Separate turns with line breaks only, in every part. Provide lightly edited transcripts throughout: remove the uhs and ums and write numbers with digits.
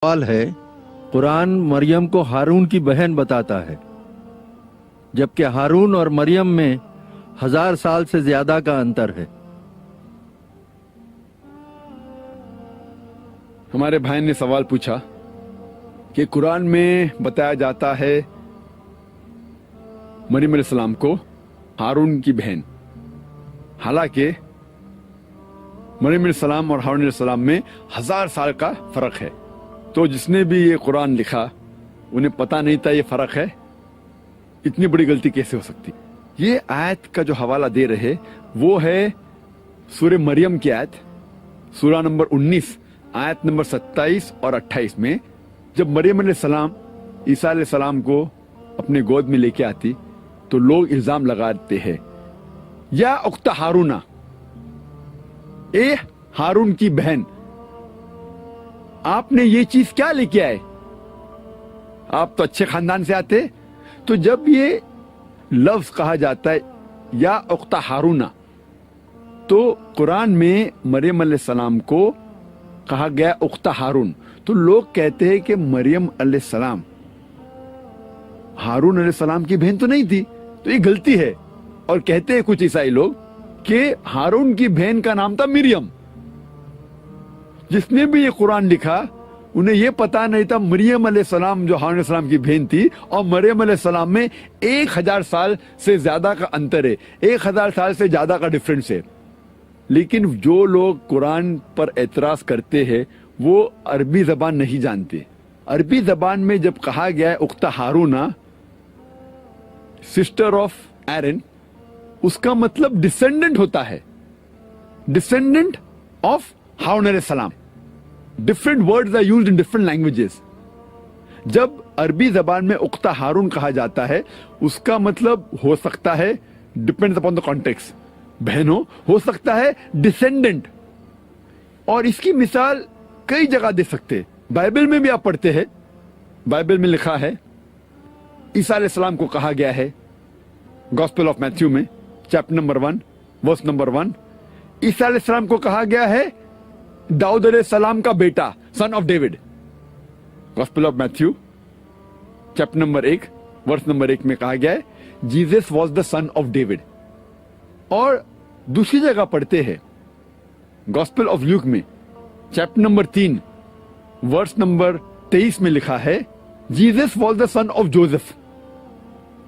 سوال ہے، قرآن مریم کو ہارون کی بہن بتاتا ہے، جبکہ ہارون اور مریم میں 1000 سال سے زیادہ کا انتر ہے۔
ہمارے بھائی نے سوال پوچھا کہ قرآن میں بتایا جاتا ہے مریم علیہ السلام کو ہارون کی بہن، حالانکہ مریم علیہ السلام اور ہارون علیہ السلام میں 1000 سال کا فرق ہے۔ تو جس نے بھی یہ قرآن لکھا انہیں پتہ نہیں تھا یہ فرق ہے، اتنی بڑی غلطی کیسے ہو سکتی؟ یہ آیت کا جو حوالہ دے رہے وہ ہے سورہ مریم کی آیت، سورہ نمبر 19 آیت نمبر 27 اور 28 میں، جب مریم علیہ السلام عیسیٰ علیہ السلام کو اپنے گود میں لے کے آتی تو لوگ الزام لگاتے ہیں، یا اخت ہارون، اے ہارون کی بہن، آپ نے یہ چیز کیا لے کے آئے؟ آپ تو اچھے خاندان سے آتے۔ تو جب یہ لفظ کہا جاتا ہے یا اخت ہارون، تو قرآن میں مریم علیہ السلام کو کہا گیا اخت ہارون، تو لوگ کہتے ہیں کہ مریم علیہ السلام ہارون علیہ السلام کی بہن تو نہیں تھی، تو یہ غلطی ہے۔ اور کہتے ہیں کچھ عیسائی لوگ کہ ہارون کی بہن کا نام تھا مریم۔ جس نے بھی یہ قرآن لکھا انہیں یہ پتا نہیں تھا مریم علیہ السلام جو ہارون علیہ السلام کی بہن تھی، اور مریم علیہ السلام میں 1000 سال سے زیادہ کا انتر ہے، 1000 سال سے زیادہ کا ڈفرنس ہے۔ لیکن جو لوگ قرآن پر اعتراض کرتے ہیں وہ عربی زبان نہیں جانتے۔ عربی زبان میں جب کہا گیا ہے اخت ہارون، سسٹر آف ایرن، اس کا مطلب ڈسینڈنٹ ہوتا ہے، ڈسینڈنٹ آف ہارون علیہ السلام۔ Different words are used in different languages. جب عربی زبان میں اخت ہارون کہا جاتا ہے اس کا مطلب ہو سکتا ہے ڈپینڈز اپون دا کانٹیکسٹ، بہن ہو سکتا ہے ڈسینڈنٹ، اور اس کی مثال کئی جگہ دے سکتے۔ بائبل میں بھی آپ پڑھتے ہیں، بائبل میں لکھا ہے عیسیٰ علیہ السلام کو کہا گیا ہے گاسپل آف میتھیو میں چیپٹر نمبر 1 ورس نمبر 1، عیسیٰ علیہ السلام کو کہا گیا ہے داؤد علیہ السلام کا بیٹا، son of David. Gospel of Matthew chapter number 1 verse number 1 میں کہا گیا ہے Jesus was the son of David. اور دوسری جگہ پڑھتے ہیں گاسپل آف لیوک میں چیپٹر نمبر 3 ورس نمبر 23 میں لکھا ہے Jesus was the son of Joseph.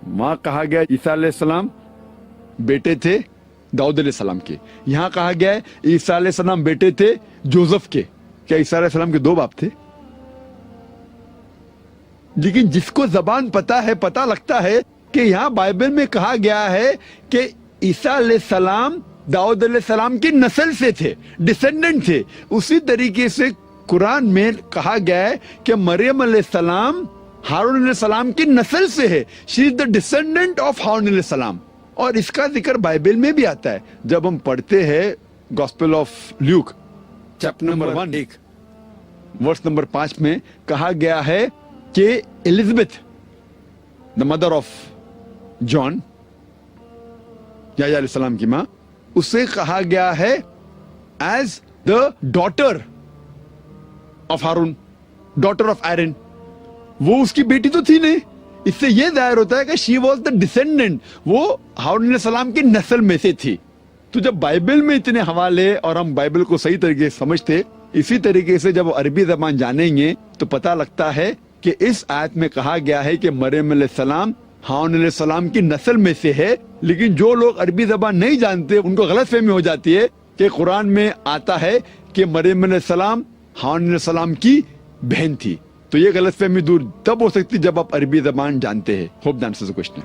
وہاں کہا گیا عیسیٰ علیہ السلام بیٹے تھے داؤد علیہ السلام کے، یہاں کہا گیا ہے عیسیٰ علیہ السلام بیٹے تھے جوزف کے۔ کیا عیسیٰ علیہ السلام کے 2 باپ تھے؟ لیکن جس کو زبان پتا ہے، پتا لگتا ہے کہ یہاں بائبل میں کہا گیا ہے کہ عیسیٰ علیہ السلام داؤد علیہ السلام کی نسل سے تھے، ڈسینڈنٹ تھے۔ اسی طریقے سے قرآن میں کہا گیا ہے کہ مریم علیہ السلام ہارون علیہ السلام کی نسل سے ہے، شی از دا ڈسینڈنٹ آف ہارون علیہ السلام۔ اور اس کا ذکر بائبل میں بھی آتا ہے جب ہم پڑھتے ہیں gospel of Luke chapter number 1 verse number 5 میں کہا گیا ہے کہ Elizabeth the mother of John, Yahya علیہ السلام کی ماں، اسے کہا گیا ہے as the daughter of Haroon, daughter of Aaron. وہ اس کی بیٹی تو تھی نہیں، اس سے یہ ظاہر ہوتا ہے کہ شی واز دا ڈسینڈنٹ، وہ ہارون علیہ السلام کی نسل میں سے تھی۔ تو جب بائبل میں اتنے حوالے اور ہم بائبل کو صحیح طریقے سے سمجھتے، اسی طریقے سے جب عربی زبان جانیں گے تو پتہ لگتا ہے کہ اس آیت میں کہا گیا ہے کہ مریم علیہ السلام ہارون علیہ السلام کی نسل میں سے ہے۔ لیکن جو لوگ عربی زبان نہیں جانتے ان کو غلط فہمی ہو جاتی ہے کہ قرآن میں آتا ہے کہ مریم علیہ السلام ہارون علیہ السلام کی بہن تھی۔ تو یہ غلط فہمی دور تب ہو سکتی جب آپ عربی زبان جانتے ہیں۔ Hope that answers the question.